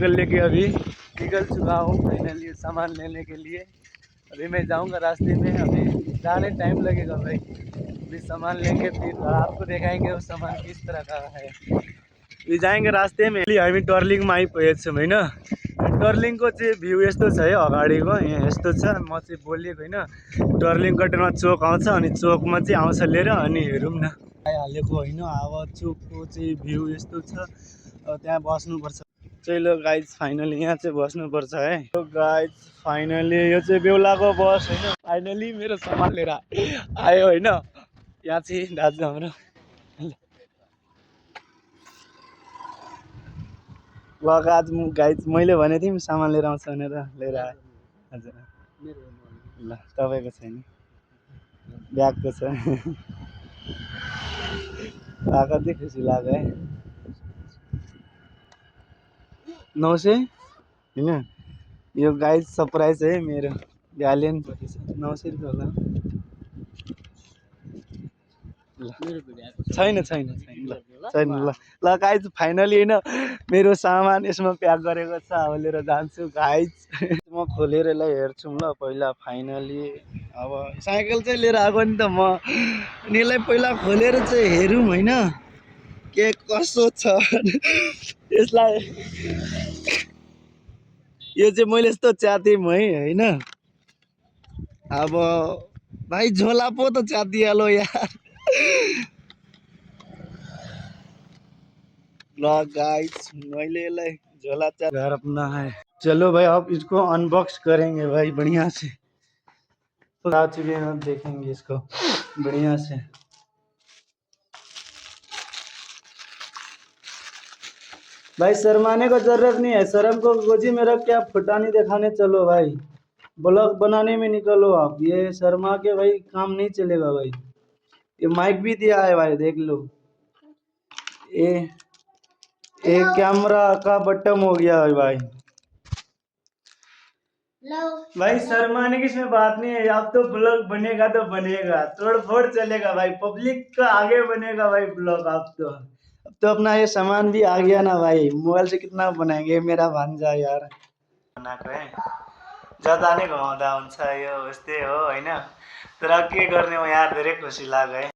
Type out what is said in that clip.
निकल लेके अभी निकल चुका हूँ फाइनली सामान लेने के लिए। अभी मैं जाऊँगा रास्ते में, अभी जाने टाइम लगेगा भाई। अभी सामान लेंगे फिर आपको दिखाएंगे वो सामान किस तरह का है। अभी जाएंगे रास्ते में। हामी टर्लिङमा आइपुगेको छौँ होइन। टर्लिङको चाहिँ भ्यू यस्तो छ है अगाडिको, यहाँ यस्तो छ। म चाहिँ बोलेको होइन, टर्लिङ कटेरमा चोक आउँछ अनि चोकमा चाहिँ आउँछ लिएर अनि हेरौँ न। आइहालेको होइन, अब चोकको चाहिँ भ्यू यस्तो छ। त्यहाँ बस्नुपर्छ। चलो गाइज फाइनली यहाँ चाहिँ बस्नुपर्छ है। तो गाइज फाइनली यो चाहिँ बेहुलाको बस होइन। फाइनली मेरो सामान लिएर आयो होइन। यहाँ चाहिँ दाजु हाम्रो ल आज गाइज मैले भनेको थिएँ सामान लिएर आउँछ भनेर, लिएर आयो। हजुर ल तपाईँको छैन, ब्यागको छ। आएको चाहिँ खुसी लाग्यो है। 900 होइन, यो गाइज सरप्राइज है मेरो। भ्यालेन 900 रुपियाँ होला। छैन छैन छैन ल छैन ल ल गाइज फाइनली होइन मेरो सामान यसमा प्याक गरेको छ। अब लिएर जान्छु गाइज। म खोलेर यसलाई हेर्छु ल पहिला। फाइनली अब साइकल चाहिँ लिएर आएको नि त म, अनि यसलाई पहिला खोलेर चाहिँ हेरौँ होइन के कसो छ। यसलाई यो चाहिँ मैले यस्तो च्यातिम है होइन। अब भाइ झोला पो त च्यातिहालो यार। ल गाइस मैले यसलाई झोला घर अपना है। चलो भाई अब इसको अनबॉक्स करेंगे भाई बढ़िया से। आ चुके हैं, अब देखेंगे इसको बढ़िया से। भाई शर्माने को जरूरत नहीं है, शर्म को गोजी में रख के आप फुटानी दिखाने चलो भाई। ब्लॉग बनाने में निकलो आप, ये शर्मा के भाई काम नहीं चलेगा भाई। ये माइक भी दिया है भाई देख लो। ये कैमरा का बटन हो गया है भाई। भाई शर्माने की इसमें बात नहीं है। अब तो ब्लॉग बनेगा तो बनेगा, तोड़ फोड़ चलेगा भाई, पब्लिक का आगे बनेगा भाई ब्लॉग। अब तो अपना ये सामान भी आ गया ना भाई। मोबाइल से कितना बनाएंगे मेरा भांजा यार। बनाएको है जता नै घुमाउँदा हुन्छ, यो यस्तै हो होइन। तर के गर्ने हो यार, धेरै खुसी लाग्यो है।